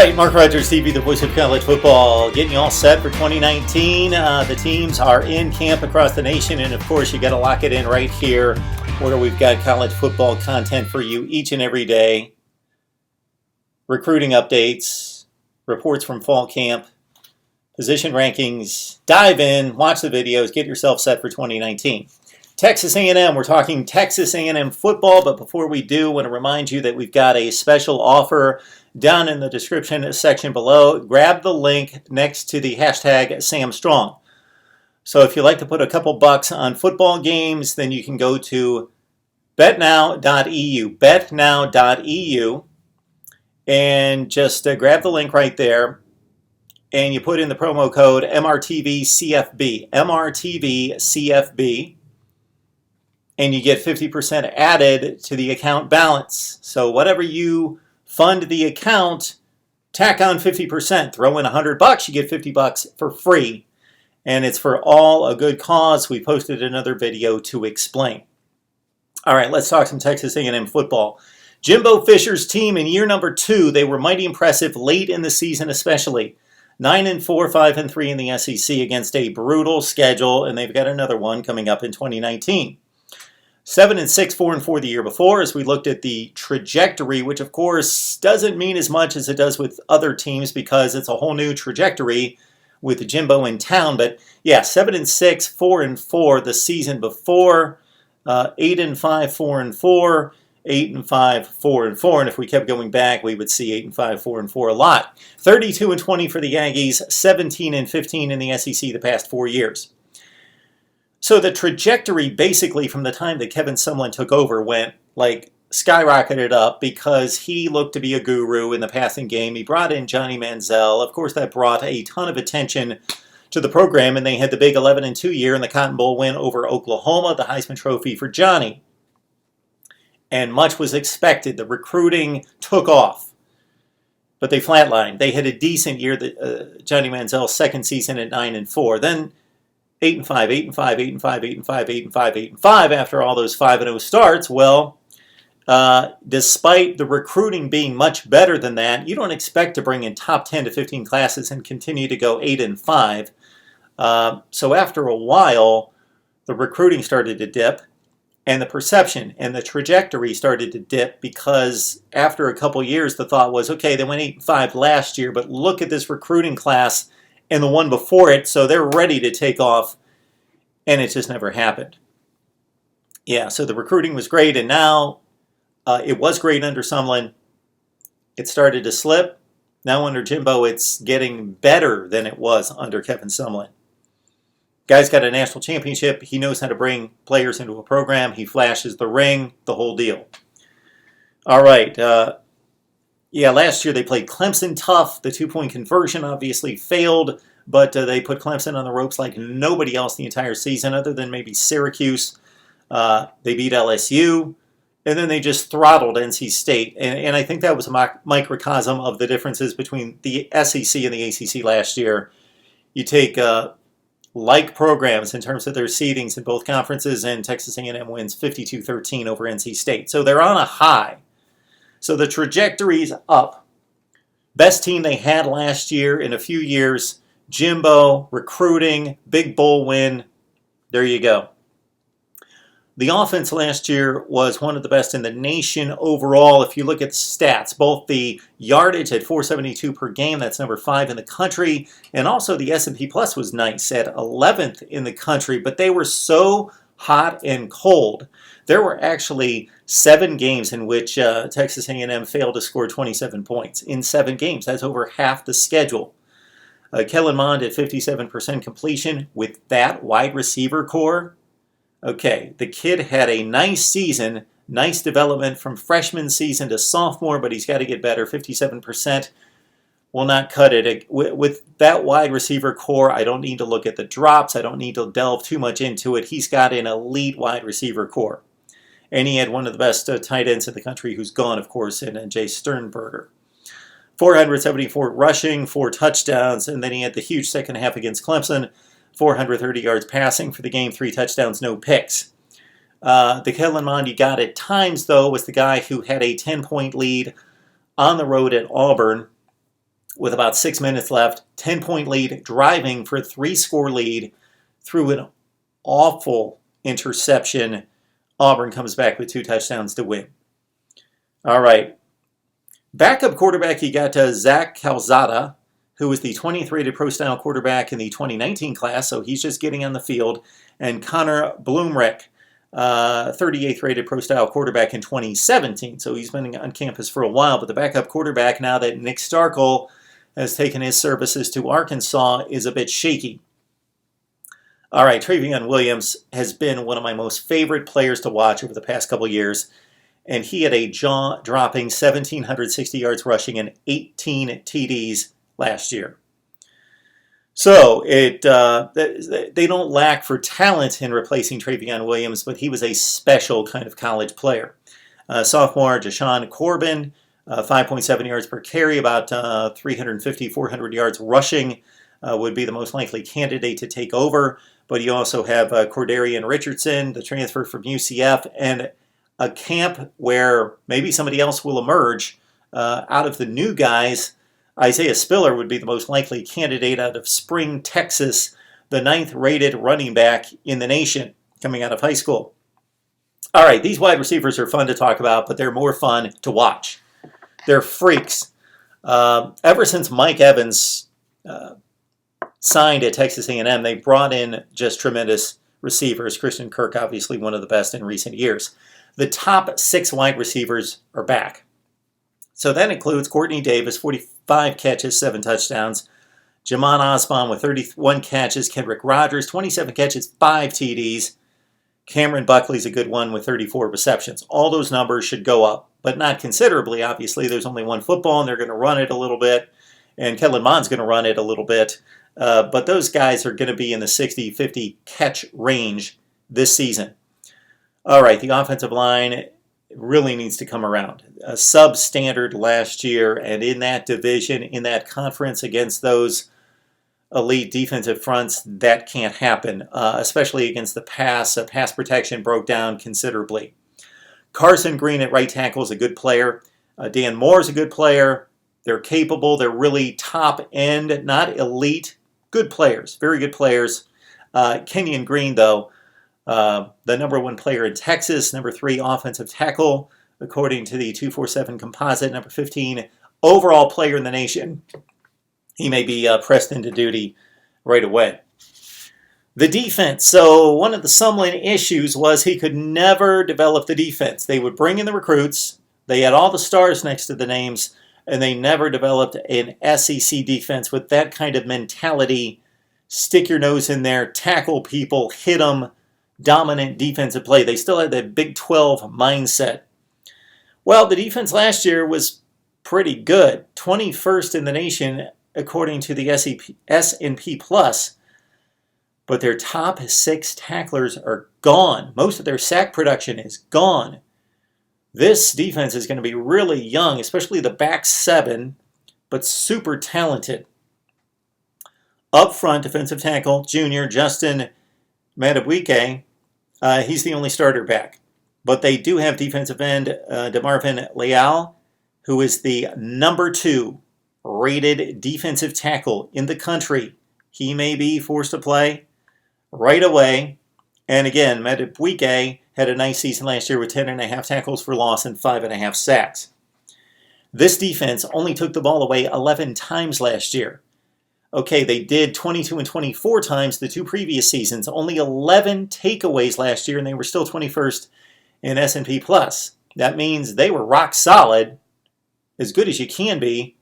right, Mark Rogers TV, the voice of college football, getting you all set for 2019. The teams are in camp across the nation, and of course, you got to lock it in right here where we've got college football content for you each and every day. Recruiting updates, reports from fall camp, position rankings. Dive in, watch the videos, get yourself set for 2019. Texas A&M, we're talking Texas A&M football, but before we do, I want to remind you that we've got a special offer down in the description section below. Grab the link next to the hashtag SamStrong. So if you like to put a couple bucks on football games, then you can go to betnow.eu, and just grab the link right there, and you put in the promo code MRTVCFB, and you get 50% added to the account balance. So whatever you fund the account, tack on 50%. Throw in $100, you get $50 for free. And it's for all a good cause. We posted another video to explain. All right, let's talk some Texas A&M football. Jimbo Fisher's team in year number 2, they were mighty impressive late in the season especially. 9-4, 5-3 in the SEC against a brutal schedule, and they've got another one coming up in 2019. 7-6, 4-4 the year before, as we looked at the trajectory, which of course doesn't mean as much as it does with other teams because it's a whole new trajectory with Jimbo in town. But yeah, 7-6, 4-4 the season before, 8-5, 4-4, 8-5, 4-4, and if we kept going back, we would see 8-5, 4-4 a lot. 32-20 for the Aggies, 17-15 in the SEC the past 4 years. So the trajectory basically from the time that Kevin Sumlin took over went like skyrocketed up because he looked to be a guru in the passing game. He brought in Johnny Manziel. Of course, that brought a ton of attention to the program, and they had the big 11-2 year in the Cotton Bowl win over Oklahoma, the Heisman Trophy for Johnny. And much was expected. The recruiting took off, but they flatlined. They had a decent year, Johnny Manziel's second season at 9-4. Then 8-5, 8-5, 8-5, 8-5, 8-5, 8-5 after all those 5-0 starts. Well, despite the recruiting being much better than that, you don't expect to bring in top 10 to 15 classes and continue to go 8-5. So after a while, the recruiting started to dip, and the perception and the trajectory started to dip because after a couple years, the thought was, okay, they went 8-5 last year, but look at this recruiting class and the one before it, so they're ready to take off, and it just never happened. Yeah, so the recruiting was great, and now it was great under Sumlin. It started to slip. Now under Jimbo, it's getting better than it was under Kevin Sumlin. Guy's got a national championship. He knows how to bring players into a program. He flashes the ring, the whole deal. All right, yeah, last year they played Clemson tough. The 2-point conversion obviously failed, but they put Clemson on the ropes like nobody else the entire season other than maybe Syracuse. They beat LSU, and then they just throttled NC State. And I think that was a microcosm of the differences between the SEC and the ACC last year. You take like programs in terms of their seedings in both conferences, and Texas A&M wins 52-13 over NC State. So they're on a high. So the trajectory's up. Best team they had last year in a few years. Jimbo, recruiting, big bowl win. There you go. The offense last year was one of the best in the nation overall. If you look at the stats, both the yardage at 472 per game, that's number 5 in the country, and also the S&P Plus was nice at 11th in the country, but they were so hot and cold. There were actually 7 games in which Texas A&M failed to score 27 points. In 7 games, that's over half the schedule. Kellen Mond at 57% completion with that wide receiver core. Okay, the kid had a nice season, nice development from freshman season to sophomore, but he's got to get better. 57% will not cut it. With that wide receiver core, I don't need to look at the drops. I don't need to delve too much into it. He's got an elite wide receiver core. And he had one of the best tight ends in the country who's gone, of course, in Jay Sternberger. 474 rushing, 4 touchdowns, and then he had the huge second half against Clemson. 430 yards passing for the game, 3 touchdowns, no picks. The Kellen Mond you got at times, though, was the guy who had a 10-point lead on the road at Auburn with about 6 minutes left, 10-point lead, driving for a 3-score lead through an awful interception. Auburn comes back with 2 touchdowns to win. All right. Backup quarterback, you got Zach Calzada, who was the 20th rated pro-style quarterback in the 2019 class, so he's just getting on the field, and Connor Blumreich, 38th rated pro-style quarterback in 2017, so he's been on campus for a while, but the backup quarterback, now that Nick Starkel has taken his services to Arkansas, is a bit shaky. All right, Treyvion Williams has been one of my most favorite players to watch over the past couple years, and he had a jaw-dropping 1,760 yards rushing and 18 TDs last year. So they don't lack for talent in replacing Treyvion Williams, but he was a special kind of college player. Sophomore Jashawn Corbin, 5.7 yards per carry, about 350, 400 yards rushing, would be the most likely candidate to take over. But you also have Cordarian Richardson, the transfer from UCF, and a camp where maybe somebody else will emerge out of the new guys. Isaiah Spiller would be the most likely candidate out of Spring, Texas, the 9th rated running back in the nation coming out of high school. All right, these wide receivers are fun to talk about, but they're more fun to watch. They're freaks. Ever since Mike Evans signed at Texas A&M, they brought in just tremendous receivers. Christian Kirk, obviously one of the best in recent years. The top 6 wide receivers are back. So that includes Courtney Davis, 45 catches, 7 touchdowns. Jamon Osborne with 31 catches. Kendrick Rogers, 27 catches, 5 TDs. Cameron Buckley's a good one with 34 receptions. All those numbers should go up, but not considerably, obviously. There's only one football, and they're going to run it a little bit. And Kellen Mond's going to run it a little bit. But those guys are going to be in the 60, 50 catch range this season. All right, the offensive line really needs to come around. Substandard last year, and in that division, in that conference against those elite defensive fronts, that can't happen, especially against the pass. Pass protection broke down considerably. Carson Green at right tackle is a good player. Dan Moore is a good player. They're capable. They're really top end, not elite. Good players, very good players. Kenyon Green, though, the number 1 player in Texas, number 3 offensive tackle, according to the 247 composite, number 15 overall player in the nation. He may be pressed into duty right away. The defense. So one of the Sumlin issues was he could never develop the defense. They would bring in the recruits. They had all the stars next to the names, and they never developed an SEC defense with that kind of mentality. Stick your nose in there, tackle people, hit them, dominant defensive play. They still had that Big 12 mindset. Well, the defense last year was pretty good. 21st in the nation, according to the S&P Plus. But their top 6 tacklers are gone. Most of their sack production is gone. This defense is going to be really young, especially the back 7, but super talented. Up front, defensive tackle, junior Justin Madubuike. He's the only starter back. But they do have defensive end DeMarvin Leal, who is the number 2 rated defensive tackle in the country. He may be forced to play right away. And again, Madubuike had a nice season last year with 10.5 tackles for loss and 5.5 sacks. This defense only took the ball away 11 times last year. Okay, they did 22 and 24 times the 2 previous seasons. Only 11 takeaways last year, and they were still 21st in S&P Plus. That means they were rock solid, as good as you can be.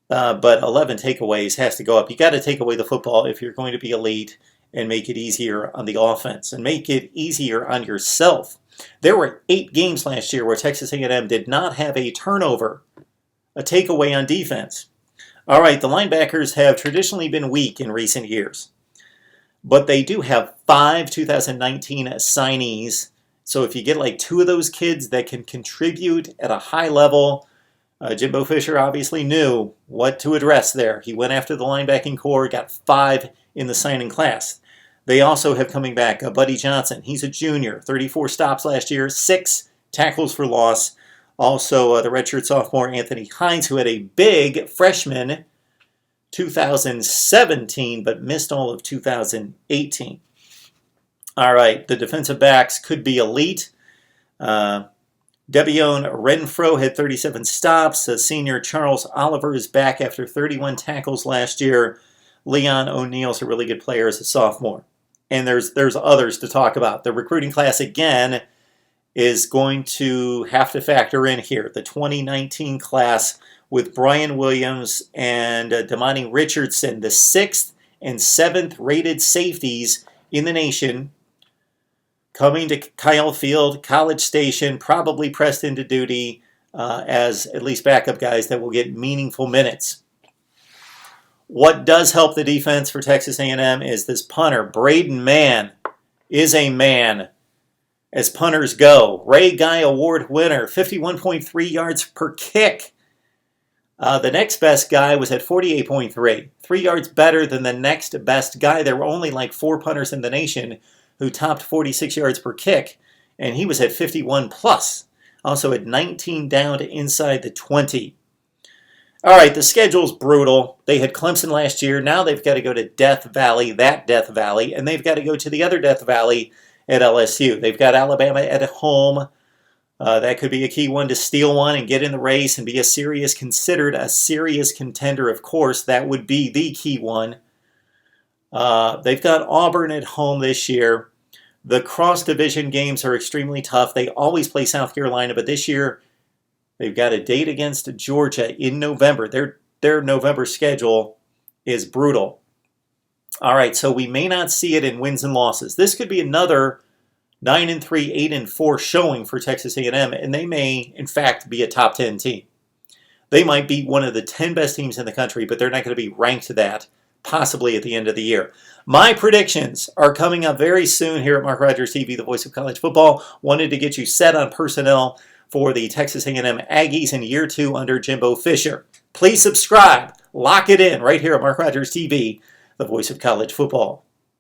But 11 takeaways has to go up. You got to take away the football if you're going to be elite and make it easier on the offense and make it easier on yourself. There were 8 games last year where Texas A&M did not have a turnover, a takeaway on defense. All right, the linebackers have traditionally been weak in recent years, but they do have 5 2019 signees. So if you get like 2 of those kids that can contribute at a high level, Jimbo Fisher obviously knew what to address there. He went after the linebacking core, got 5 in the signing class. They also have coming back Buddy Johnson. He's a junior, 34 stops last year, 6 tackles for loss, Also, the redshirt sophomore Anthony Hines, who had a big freshman 2017, but missed all of 2018. All right, the defensive backs could be elite. Debione Renfro had 37 stops. Senior Charles Oliver is back after 31 tackles last year. Leon O'Neill's a really good player as a sophomore. And there's others to talk about. The recruiting class, again, is going to have to factor in here. The 2019 class with Brian Williams and Damani Richardson, the 6th and 7th rated safeties in the nation, coming to Kyle Field, College Station, probably pressed into duty as at least backup guys that will get meaningful minutes. What does help the defense for Texas A&M is this punter. Braden Mann is a man as punters go. Ray Guy Award winner, 51.3 yards per kick. The next best guy was at 48.3, 3 yards better than the next best guy. There were only like 4 punters in the nation who topped 46 yards per kick, and he was at 51 plus. Also at 19 down to inside the 20. All right, the schedule's brutal. They had Clemson last year. Now they've got to go to Death Valley, and they've got to go to the other Death Valley at LSU. They've got Alabama at home. That could be a key one to steal one and get in the race and be considered a serious contender, of course. That would be the key one. They've got Auburn at home this year. The cross-division games are extremely tough. They always play South Carolina, but this year they've got a date against Georgia in November. Their November schedule is brutal. All right, so we may not see it in wins and losses. This could be another 9-3, 8-4 showing for Texas A&M, and they may, in fact, be a top 10 team. They might be one of the 10 best teams in the country, but they're not going to be ranked to that, possibly at the end of the year. My predictions are coming up very soon here at Mark Rogers TV, the voice of college football. Wanted to get you set on personnel for the Texas A&M Aggies in year 2 under Jimbo Fisher. Please subscribe. Lock it in right here at Mark Rogers TV, the voice of college football.